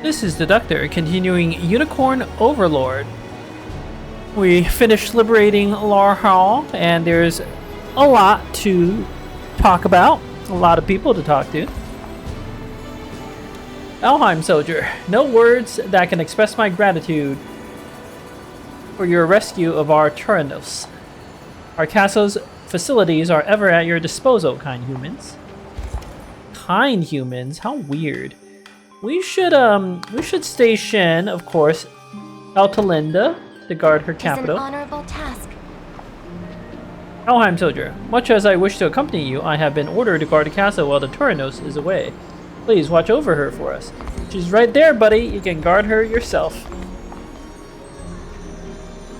This is the Doctor, continuing Unicorn Overlord. We finished liberating Larhall, and there's a lot to talk about, a lot of people to talk to. Alheim Soldier, no words that can express my gratitude for your rescue of our Turanos. Our castle's facilities are ever at your disposal, kind humans. Kind humans? How weird. We should station, of course, Altalinda to guard her capital. It's an honorable task. Alheim Soldier, much as I wish to accompany you, I have been ordered to guard the castle while the Turanos is away. Please watch over her for us. She's right there, buddy. You can guard her yourself.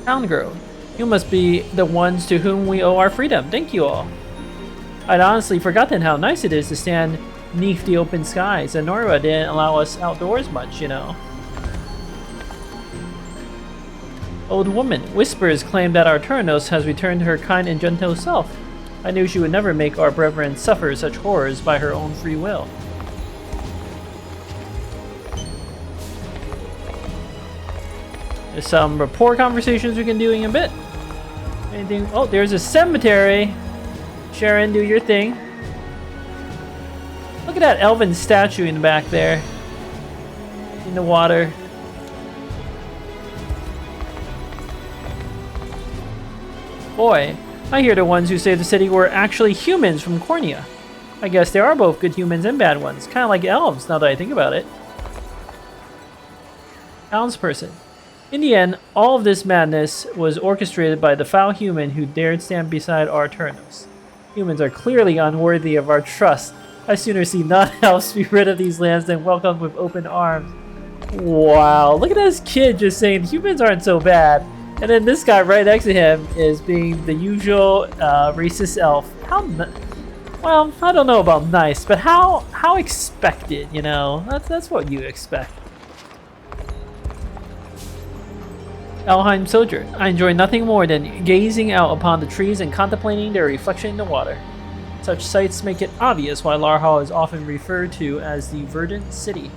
Town Girl, you must be the ones to whom we owe our freedom. Thank you all. I'd honestly forgotten how nice it is to stand beneath the open skies, and Norwa didn't allow us outdoors much, you know. Old woman, whispers claim that our Turanos has returned to her kind and gentle self. I knew she would never make our brethren suffer such horrors by her own free will. There's some rapport conversations we can do in a bit. Anything? Oh, there's a cemetery. Sharon, do your thing. Look at that elven statue in the back there. In the water. Boy, I hear the ones who saved the city were actually humans from Cornea. I guess there are both good humans and bad ones. Kind of like elves, now that I think about it. Townsperson. In the end, all of this madness was orchestrated by the foul human who dared stand beside our Turanos. Humans are clearly unworthy of our trust. I sooner see none else be rid of these lands than welcomed with open arms. Wow, look at this kid just saying humans aren't so bad. And then this guy right next to him is being the usual racist elf. Well, I don't know about nice, but how expected, you know? That's what you expect. Alheim Soldier, I enjoy nothing more than gazing out upon the trees and contemplating their reflection in the water. Such sights make it obvious why Larhall is often referred to as the Verdant City.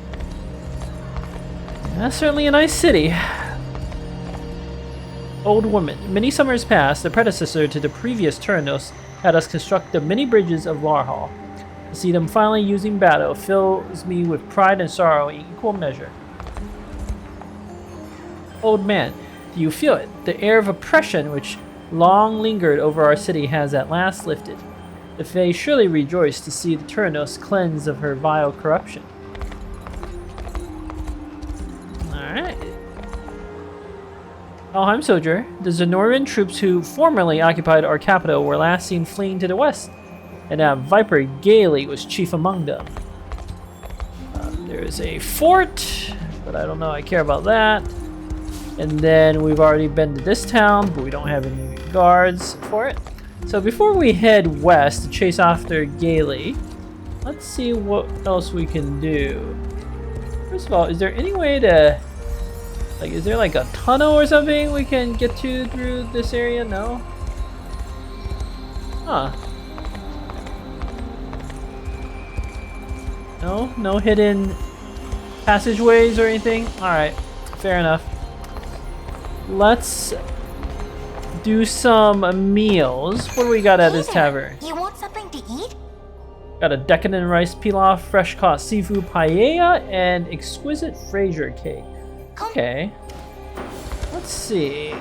That's certainly a nice city. Old woman, many summers past, the predecessor to the previous Turanos had us construct the many bridges of Larhall. To see them finally using battle fills me with pride and sorrow in equal measure. Old man, do you feel it? The air of oppression which long lingered over our city has at last lifted. The Fae surely rejoice to see the Turanos cleansed of her vile corruption. Alright. Alheim Soldier, the Zenorian troops who formerly occupied our capital were last seen fleeing to the west, and that Viper Gaily was chief among them. There's a fort, but I don't know I care about that. And then we've already been to this town, but we don't have any guards for it. So before we head west to chase after Gaily, let's see what else we can do. First of all, is there any way to... Like, is there like a tunnel or something we can get to through this area? No? Huh. No? No hidden passageways or anything? Alright, fair enough. Let's do some meals. What do we got at this tavern? You want something to eat? Got a decadent rice pilaf, fresh caught seafood paella, and exquisite Fraisier cake. Okay. Let's see.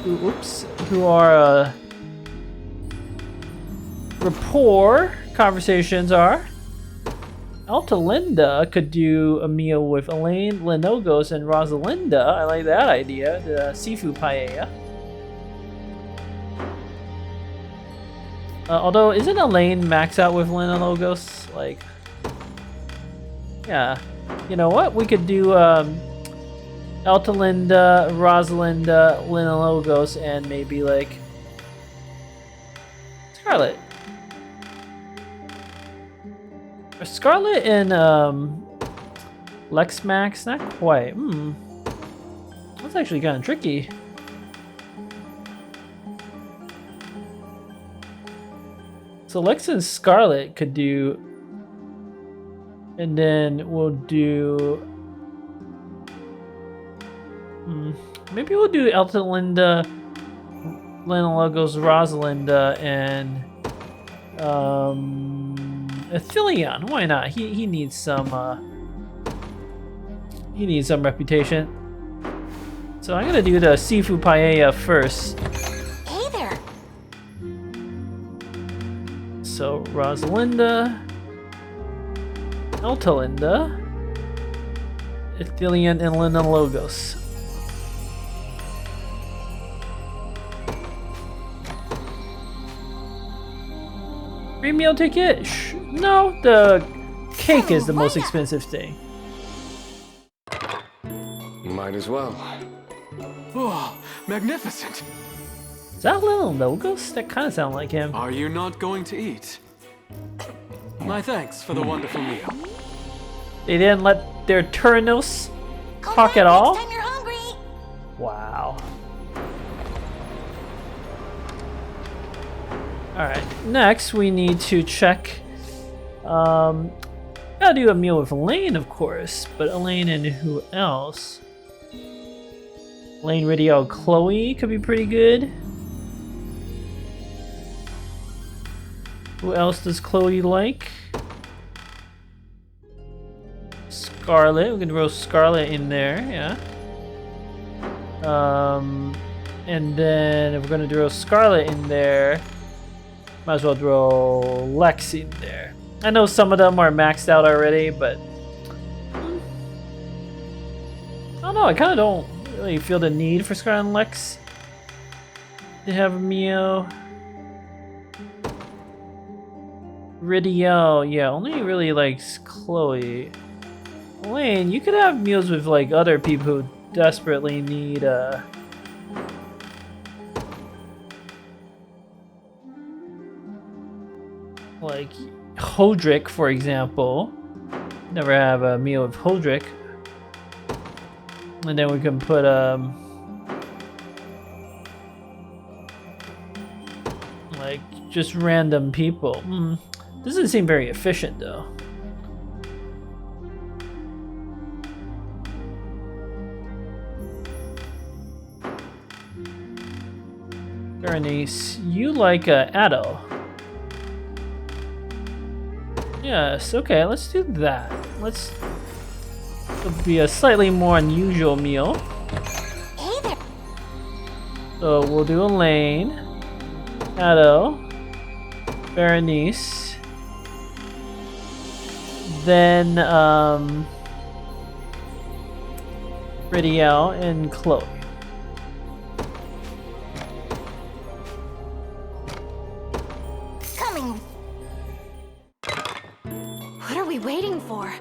Who our rapport conversations are. Altalinda could do a meal with Elaine, Lenogos, and Rosalinda. I like that idea. The seafood paella. Although, isn't Elaine max out with Lenogos? Like, yeah. You know what? We could do Altalinda, Rosalinda, Lenogos, and maybe like Scarlet. Are Scarlet and Lex Max? Not quite. That's actually kind of tricky. So Lex and Scarlet could do, and then we'll do Maybe we'll do Eltalinda, Logos, Rosalinda, and Athelion. Why not? He needs some reputation. So I'm gonna do the Sifu Paella first. Hey there. So Rosalinda, Eltalinda, Athelion, and Logos. Free meal ticket? No, the cake is the most expensive thing. Might as well. Oh, magnificent! Is that Logos? That kind of sounds like him. Are you not going to eat? My thanks for the wonderful meal. They didn't let their Turnos Come talk back at all? Next time you're hungry. Wow. Alright, next we need to check. Gotta do a meal with Elaine, of course, but Elaine and who else? Elaine, Ridio, Chloe could be pretty good. Who else does Chloe like? Scarlet, we can roast Scarlet in there, yeah. And then if we're gonna throw Scarlet in there, might as well throw Lex in there. I know some of them are maxed out already, but I don't know, I kinda don't really feel the need for Scarlet and Lex to have a meal. Ridio, yeah, only really likes Chloe. Elaine, you could have meals with like other people who desperately need like Hodrick, for example. Never have a meal with Hodrick. And then we can put like just random people. Doesn't seem very efficient though. Berenice, you like Addo. Yes, okay, let's do that. It'll be a slightly more unusual meal. Hey there. So we'll do Elaine, Addo, Berenice, then Ridiel and Chloe. Coming. What are we waiting for?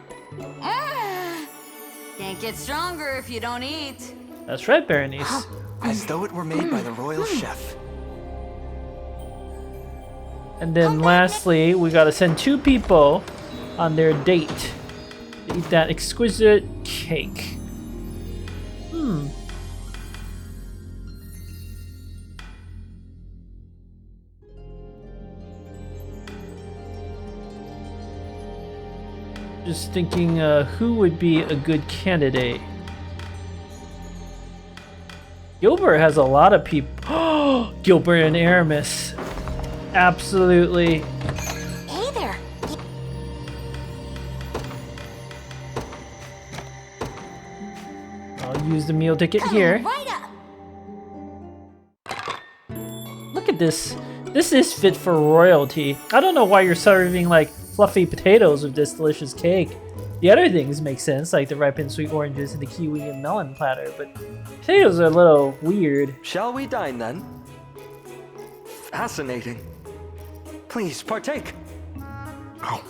Can't get stronger if you don't eat. That's right, Berenice. As though it were made by the royal chef. And then lastly, we gotta send 2 people on their date to eat that exquisite cake. Just thinking who would be a good candidate. Gilbert has a lot of people. Gilbert and Aramis. Absolutely. Hey there. I'll use the meal ticket Coming here. right up. Look at this. This is fit for royalty. I don't know why you're serving like fluffy potatoes with this delicious cake. The other things make sense, like the ripened sweet oranges and the kiwi and melon platter, but potatoes are a little weird. Shall we dine then? Fascinating. Please partake. Oh,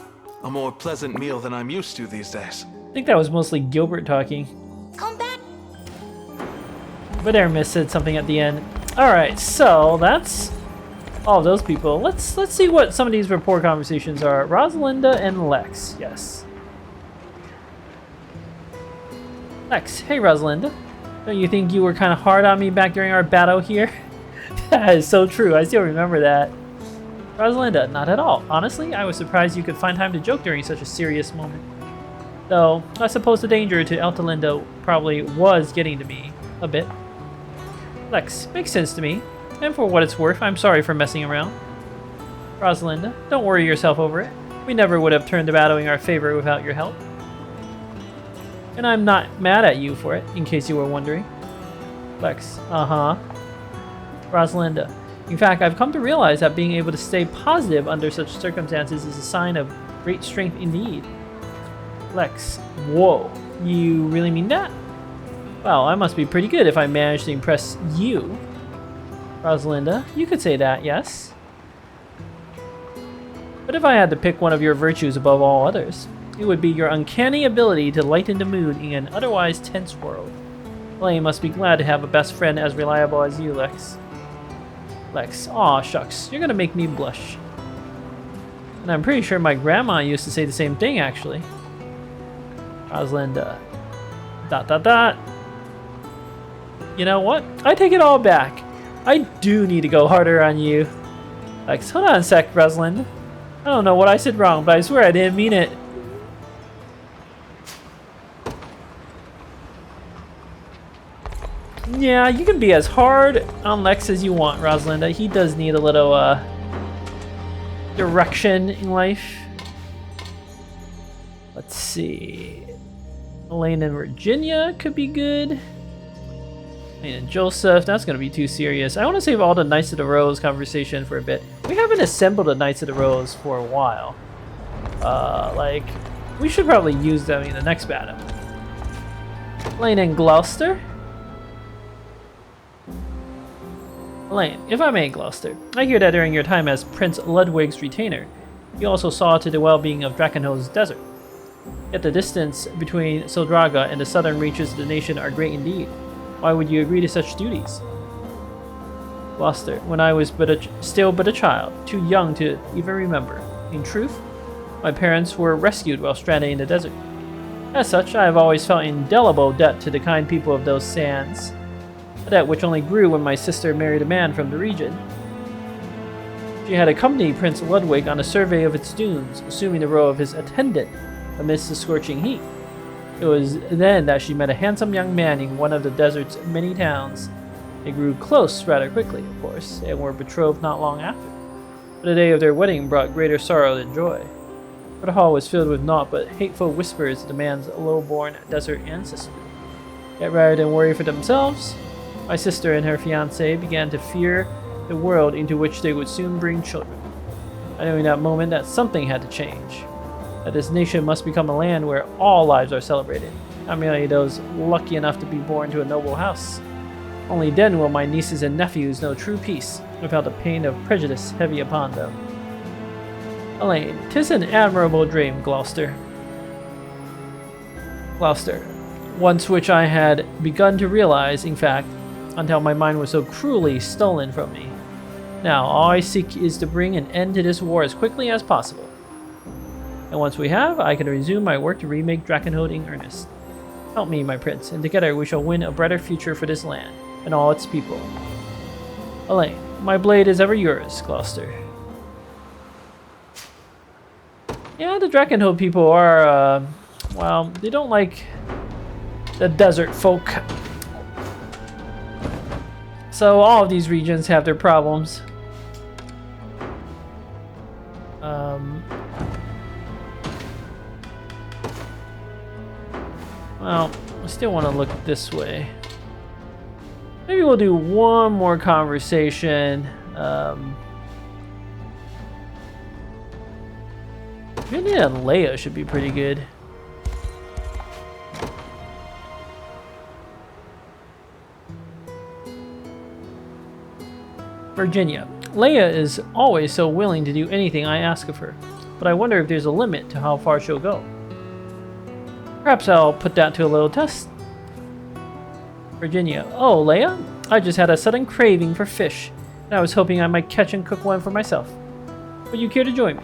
a more pleasant meal than I'm used to these days. I think that was mostly Gilbert talking. Come back. But Aramis said something at the end. Alright, so that's all of those people. Let's see what some of these rapport conversations are. Rosalinda and Lex, yes. Lex, hey Rosalinda. Don't you think you were kind of hard on me back during our battle here? That is so true, I still remember that. Rosalinda, not at all. Honestly, I was surprised you could find time to joke during such a serious moment. Though, I suppose the danger to Eltalinda probably was getting to me. a bit. Lex, makes sense to me. And for what it's worth, I'm sorry for messing around. Rosalinda, don't worry yourself over it. We never would have turned to battling our favor without your help. And I'm not mad at you for it, in case you were wondering. Lex, Rosalinda, in fact, I've come to realize that being able to stay positive under such circumstances is a sign of great strength indeed. Lex, whoa, you really mean that? Well, I must be pretty good if I manage to impress you. Rosalinda, you could say that, yes. But if I had to pick one of your virtues above all others, it would be your uncanny ability to lighten the mood in an otherwise tense world. Elaine must be glad to have a best friend as reliable as you, Lex. Lex, aw shucks, you're gonna make me blush. And I'm pretty sure my grandma used to say the same thing, actually. Rosalinda, ... You know what? I take it all back. I do need to go harder on you. Lex, hold on a sec, Rosalind. I don't know what I said wrong, but I swear I didn't mean it. Yeah, you can be as hard on Lex as you want, Rosalinda. He does need a little direction in life. Let's see. Elaine and Virginia could be good. Elaine and Joseph, that's going to be too serious. I want to save all the Knights of the Rose conversation for a bit. We haven't assembled the Knights of the Rose for a while. Like, we should probably use them in the next battle. Elaine and Gloucester. Elaine, if I may, Gloucester, I hear that during your time as Prince Ludwig's retainer, you also saw to the well-being of Drakenho's desert. Yet the distance between Sildraga and the southern reaches of the nation are great indeed. Why would you agree to such duties? Gloucester, when I was still but a child, too young to even remember. In truth, my parents were rescued while stranded in the desert. As such, I have always felt indelible debt to the kind people of those sands, a debt which only grew when my sister married a man from the region. She had accompanied Prince Ludwig on a survey of its dunes, assuming the role of his attendant amidst the scorching heat. It was then that she met a handsome young man in one of the desert's many towns. They grew close rather quickly, of course, and were betrothed not long after. But the day of their wedding brought greater sorrow than joy. For the hall was filled with naught but hateful whispers of the man's low-born desert ancestry. Yet rather than worry for themselves, my sister and her fiancé began to fear the world into which they would soon bring children. I knew in that moment that something had to change. That this nation must become a land where all lives are celebrated, not merely those lucky enough to be born to a noble house. Only then will my nieces and nephews know true peace, without the pain of prejudice heavy upon them. Elaine, 'tis an admirable dream, Gloucester. Gloucester, once which I had begun to realize, in fact, until my mind was so cruelly stolen from me. Now, all I seek is to bring an end to this war as quickly as possible. And once we have, I can resume my work to remake Drakenho in earnest. Help me, my prince, and together we shall win a brighter future for this land and all its people. Elaine, my blade is ever yours, Gloucester. Yeah, the Drakenho people are, well, they don't like the desert folk. So all of these regions have their problems. Well, I still want to look this way. Maybe we'll do one more conversation. Virginia and Leia should be pretty good. Virginia. Leia is always so willing to do anything I ask of her, but I wonder if there's a limit to how far she'll go. Perhaps I'll put that to a little test. Virginia. Oh, Leia? I just had a sudden craving for fish, and I was hoping I might catch and cook one for myself. Would you care to join me?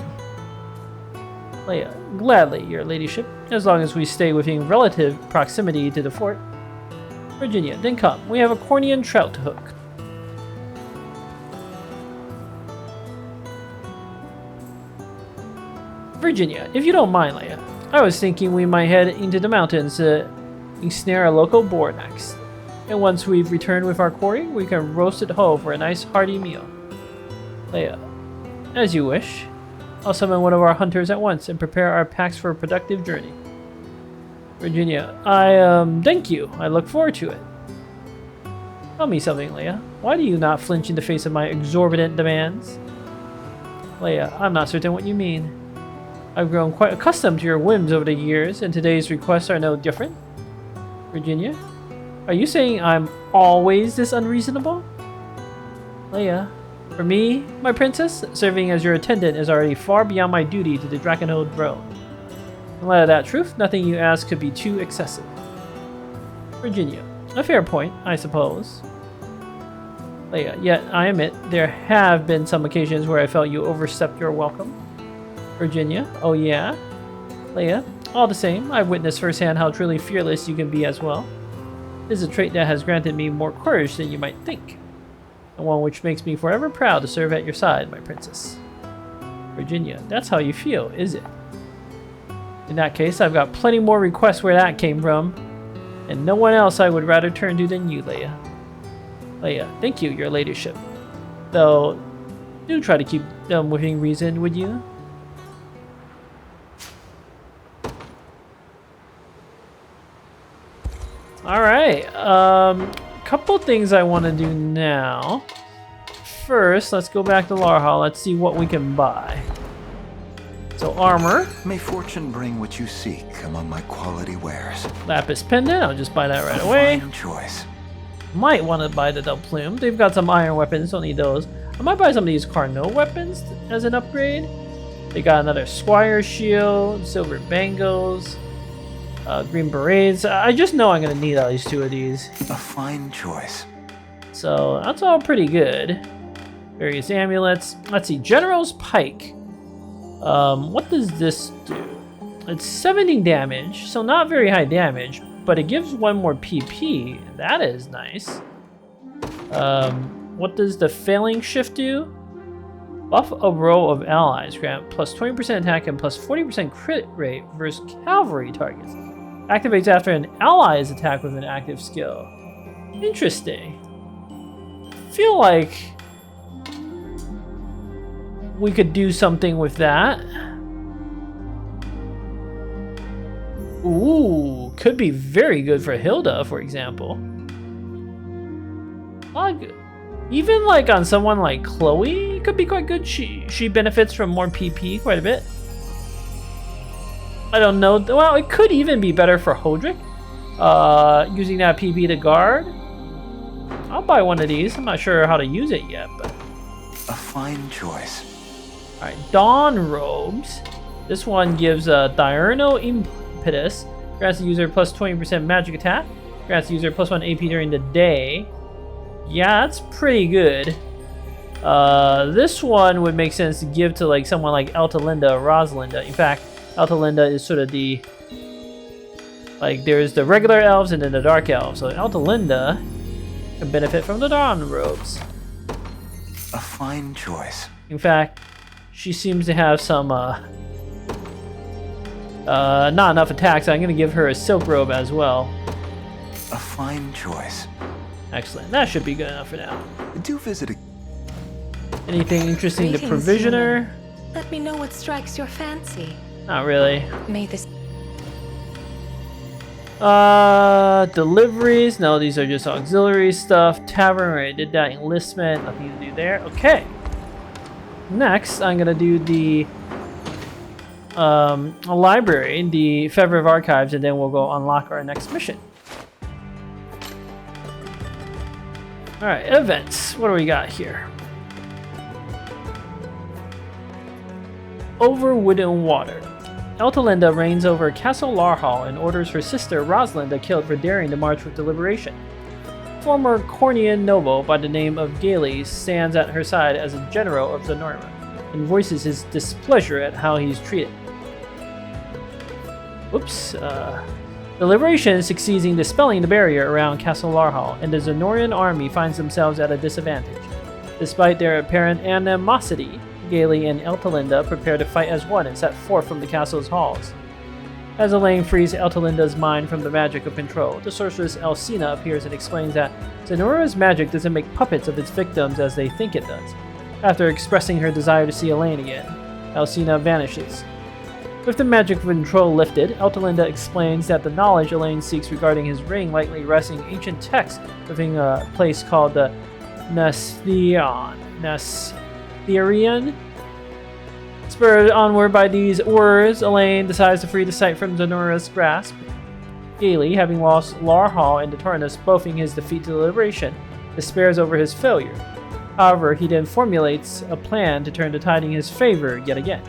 Leia. Gladly, your ladyship, as long as we stay within relative proximity to the fort. Virginia. Then come. We have a Cornian trout to hook. Virginia, if you don't mind, Leia, I was thinking we might head into the mountains to ensnare a local boar next. And once we've returned with our quarry, we can roast it whole for a nice hearty meal. Leia, as you wish. I'll summon one of our hunters at once and prepare our packs for a productive journey. Virginia, thank you. I look forward to it. Tell me something, Leia. Why do you not flinch in the face of my exorbitant demands? Leia, I'm not certain what you mean. I've grown quite accustomed to your whims over the years, and today's requests are no different. Virginia, are you saying I'm always this unreasonable? Leia, for me, my princess, serving as your attendant is already far beyond my duty to the Drakenhold throne. In light of that truth, nothing you ask could be too excessive. Virginia, a fair point, I suppose. Leia, yet I admit there have been some occasions where I felt you overstepped your welcome. Virginia, oh yeah? Leia, all the same, I've witnessed firsthand how truly fearless you can be as well. It is a trait that has granted me more courage than you might think, and one which makes me forever proud to serve at your side, my princess. Virginia, that's how you feel, is it? In that case, I've got plenty more requests where that came from, and no one else I would rather turn to than you, Leia. Leia, thank you, your ladyship. Though, do try to keep them within reason, would you? Alright, couple things I want to do now. First, let's go back to Larhall. Let's see what we can buy. So, armor. May fortune bring what you seek among my quality wares. Lapis pendant, I'll just buy that right away. Fine choice. Might want to buy the double plume. They've got some iron weapons, don't need those. I might buy some of these Carnot weapons as an upgrade. They got another Squire shield, silver bangles, green berets. I just know I'm going to need at least 2 of these. A fine choice. So that's all pretty good. Various amulets. Let's see, General's Pike. What does this do? It's 70 damage, so not very high damage, but it gives 1 more PP. That is nice. What does the Failing Shift do? Buff a row of allies, grant plus 20% attack and plus 40% crit rate versus cavalry targets. Activates after an ally is attacked with an active skill. Interesting. Feel like we could do something with that. Ooh, could be very good for Hilda, for example. Even like on someone like Chloe, could be quite good. She benefits from more PP quite a bit. I don't know. Well, it could even be better for Hodrick. Using that PP to guard. I'll buy one of these. I'm not sure how to use it yet, but A fine choice. Alright, Dawn Robes. This one gives Diurno Impetus. Grants the user plus 20% magic attack. Grants the user plus 1 AP during the day. Yeah, that's pretty good. This one would make sense to give to like someone like Altalinda or Rosalinda. In fact, Altalinda is sort of the... like, there's the regular elves and then the dark elves. So Altalinda can benefit from the Dawn Robes. A fine choice. In fact, she seems to have some, not enough attacks. So I'm going to give her a Silk Robe as well. A fine choice. Excellent. That should be good enough for now. Do visit a... Anything interesting to Greetings, Provisioner? human. Let me know what strikes your fancy. Not really. May this... Deliveries. No, these are just auxiliary stuff. Tavern, where I did that. Enlistment. Nothing to do there. Okay. Next, I'm going to do the library, the Favor of Archives, and then we'll go unlock our next mission. Alright, events. What do we got here? Over Wood and Water. Altalinda reigns over Castle Larhall and orders her sister Rosalinda killed for daring to march with deliberation. Former Cornian noble by the name of Gailey stands at her side as a general of the Norma and voices his displeasure at how he's treated. Whoops. Deliberation succeeds in dispelling the barrier around Castle Larhall, and the Zenorian army finds themselves at a disadvantage. Despite their apparent animosity, Gailey and Altalinda prepare to fight as one and set forth from the castle's halls. As Elaine frees Eltalinda's mind from the magic of control, the sorceress Elsina appears and explains that Zenora's magic doesn't make puppets of its victims as they think it does. After expressing her desire to see Elaine again, Elsina vanishes. With the magic of control lifted, Eltalinda explains that the knowledge Elaine seeks regarding his ring likely rests in ancient texts within a place called the Nastherion. Spurred onward by these words, Elaine decides to free the site from Zenora's grasp. Gaily, having lost Larhall and Deturnus both in his defeat to Liberation, despairs over his failure. However, he then formulates a plan to turn the tide in his favor yet again.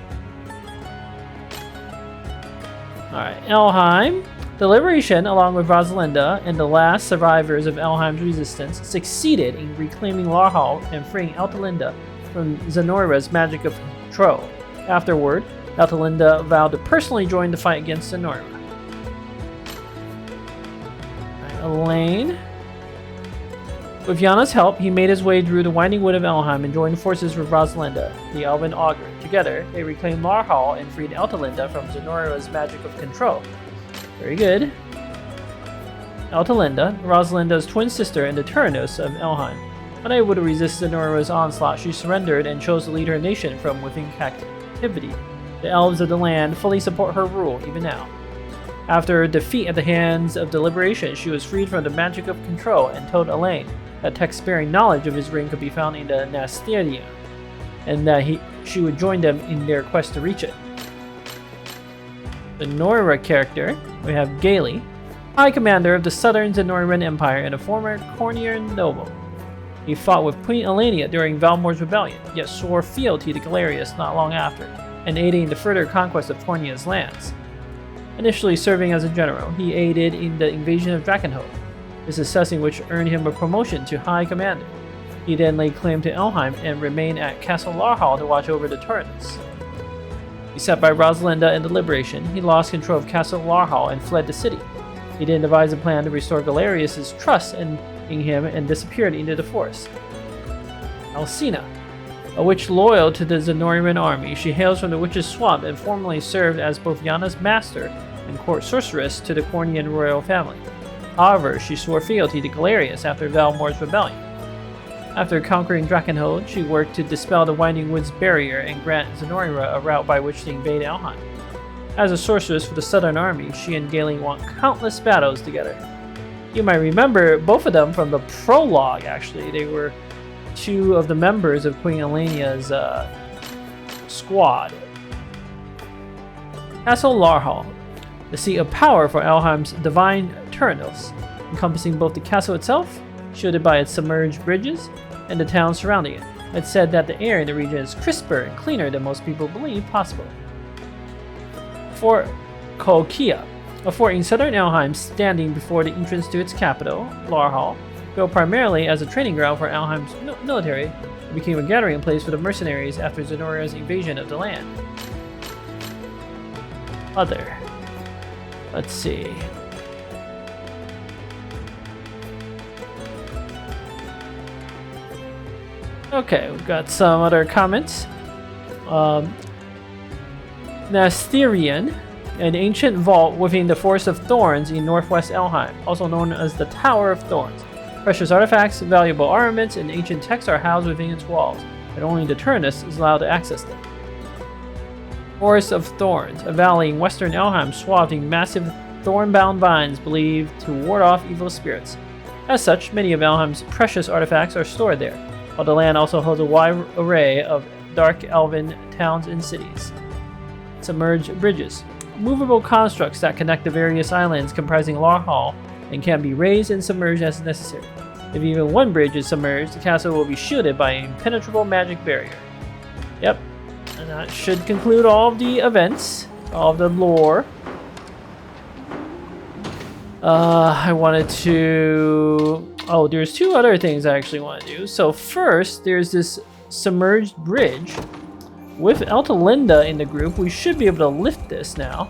Alright, Elheim. The Liberation, along with Rosalinda and the last survivors of Elheim's resistance, succeeded in reclaiming Larhall and freeing Eltalinda from Zenora's magic of control. Afterward, Eltalinda vowed to personally join the fight against Zenora. Elaine. With Yana's help, he made his way through the winding wood of Elheim and joined forces with Rosalinda, the Elven Augur. Together, they reclaimed Larhall and freed Eltalinda from Zenora's magic of control. Very good. Eltalinda, Rosalinda's twin sister and the Tyrannus of Elheim. Unable to resist Zenora's onslaught, she surrendered and chose to lead her nation from within captivity. The elves of the land fully support her rule even now. After her defeat at the hands of the Liberation, she was freed from the magic of control and told Elaine that text-bearing knowledge of his ring could be found in the Nastherion, and that she would join them in their quest to reach it. The Nora character, we have Gaily, High Commander of the Southern Zenoran Empire and a former Cornian noble. He fought with Queen Elenia during Valmor's rebellion, yet swore fealty to Galerius not long after, and aided in the further conquest of Cornia's lands. Initially serving as a general, he aided in the invasion of Drakenhof, a success in which earned him a promotion to High Commander. He then laid claim to Elheim and remained at Castle Larhall to watch over the Tyrannus. Beset by Rosalinda and the Liberation, he lost control of Castle Larhall and fled the city. He then devised a plan to restore Galerius' trust in him and disappeared into the forest. Elsina, a witch loyal to the Zenoran army, she hails from the Witch's Swamp and formerly served as both Yana's master and court sorceress to the Cornian royal family. However, she swore fealty to Galerius after Valmor's rebellion. After conquering Drakenhold, she worked to dispel the Winding Woods barrier and grant Zenora a route by which to invade Elheim. As a sorceress for the Southern Army, she and Galen won countless battles together. You might remember both of them from the prologue, actually. They were two of the members of Queen Elenia's squad. Castle Larhall, the seat of power for Elheim's divine Tyrannus, encompassing both the castle itself, shielded by its submerged bridges, and the town surrounding it. It's said that the air in the region is crisper and cleaner than most people believe possible. Fort Kolkia, a fort in southern Elheim standing before the entrance to its capital, Larhall, built primarily as a training ground for Elheim's military, it became a gathering place for the mercenaries after Zenora's invasion of the land. Other. Let's see. Okay, we've got some other comments. Nastherion, an ancient vault within the Forest of Thorns in northwest Elheim, also known as the Tower of Thorns. Precious artifacts, valuable armaments, and ancient texts are housed within its walls, and only the Tyrannus is allowed to access them. Forest of Thorns, a valley in western Elheim swathed in massive thorn-bound vines believed to ward off evil spirits. As such, many of Elheim's precious artifacts are stored there, while the land also holds a wide array of dark elven towns and cities. Submerged bridges, movable constructs that connect the various islands comprising Larhall and can be raised and submerged as necessary. If even one bridge is submerged, the castle will be shielded by an impenetrable magic barrier. Yep, and that should conclude all of the events, all of the lore. I wanted to... Oh, there's two other things I actually want to do. So first, there's this submerged bridge. With Eltalinda in the group, we should be able to lift this now.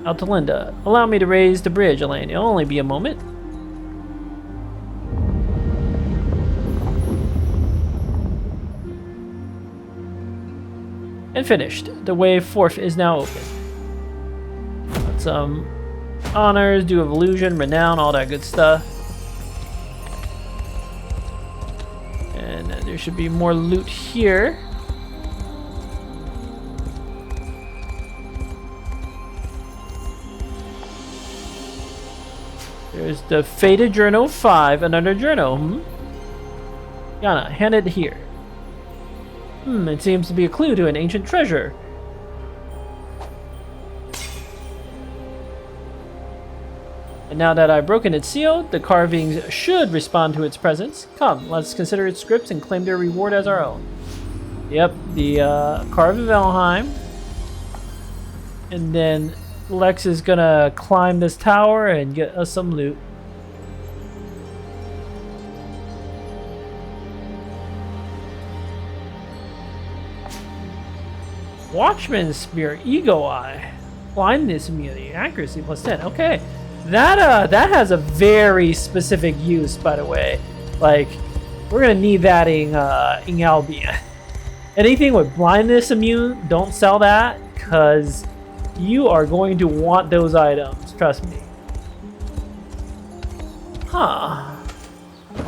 Eltalinda, allow me to raise the bridge, Elaine. It'll only be a moment. And finished. The way forth is now open. Got some honors, do of illusion, renown, all that good stuff. And there should be more loot here. There's the Faded Journal 5, another journal. Yana, hand it here. It seems to be a clue to an ancient treasure. And now that I've broken its seal, the carvings should respond to its presence. Come, let's consider its scripts and claim their reward as our own. Yep, the Carve of Elheim. And then Lex is gonna climb this tower and get us some loot. Watchman's Spear, Ego Eye, blindness immunity, accuracy plus 10. Okay, that has a very specific use, by the way. Like, we're gonna need that in Albion. Anything with blindness immune, don't sell that, cause you are going to want those items. Trust me. Huh.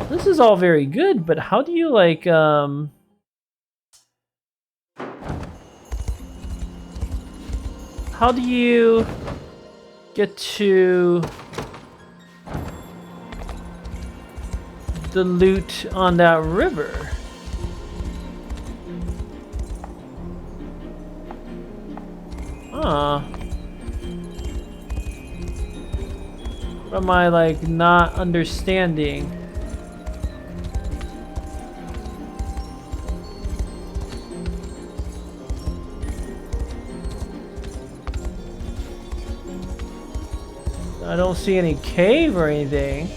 This is all very good, but how do you like how do you get to the loot on that river? Huh. What am I like not understanding? I don't see any cave or anything.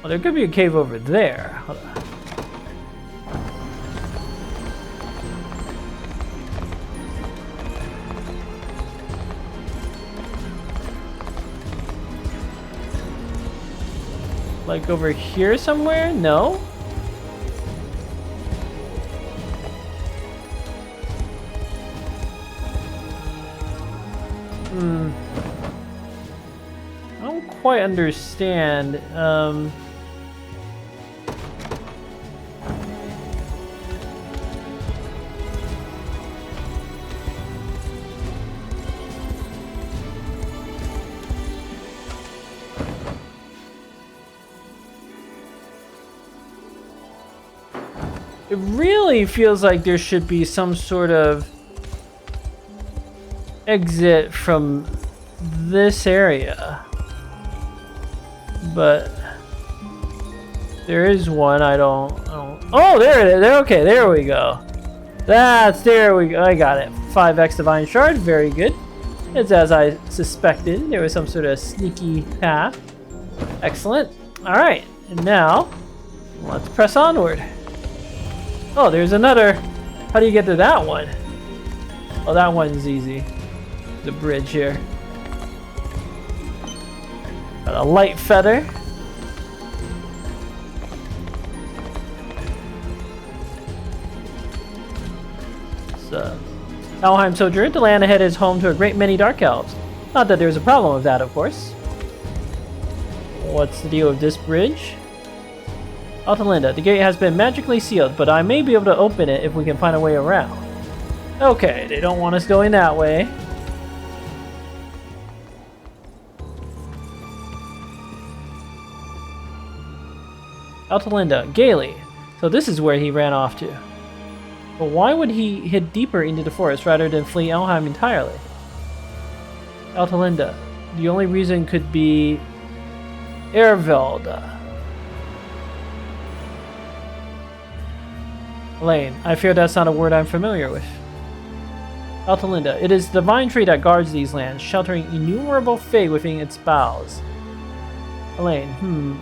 Well, there could be a cave over there. Hold on. Like over here somewhere? No? I don't quite understand. It really feels like there should be some sort of exit from this area, but there is one. I don't. Oh, there it is. Okay, there we go. There we go. I got it. 5x divine shard. Very good. It's as I suspected. There was some sort of sneaky path. Excellent. All right, and now let's press onward. Oh, there's another. How do you get to that one? Oh, that one's easy. The bridge here. Got a light feather. So, Alheim Sojourner, the land ahead is home to a great many dark elves. Not that there's a problem with that, of course. What's the deal with this bridge? Altalinda, the gate has been magically sealed, but I may be able to open it if we can find a way around. Okay, they don't want us going that way. Altalinda, Gaily. So this is where he ran off to. But why would he head deeper into the forest rather than flee Elheim entirely? Altalinda, the only reason could be Ervelda. Elaine, I fear that's not a word I'm familiar with. Altalinda, it is the vine tree that guards these lands, sheltering innumerable fae within its boughs. Elaine,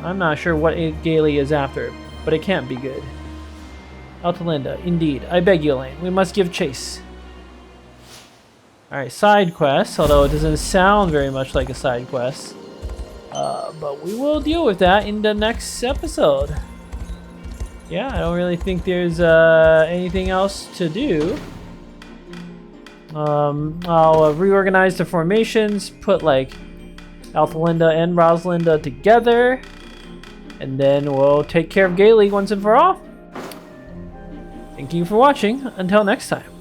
I'm not sure what Gaily is after, but it can't be good. Altalinda, indeed. I beg you, Elaine, we must give chase. Alright, side quest, although it doesn't sound very much like a side quest. But we will deal with that in the next episode. yeah, I don't really think there's anything else to do. I'll reorganize the formations, put like Althelinda and Rosalinda together, and then we'll take care of Gaily once and for all. Thank you for watching. Until next time.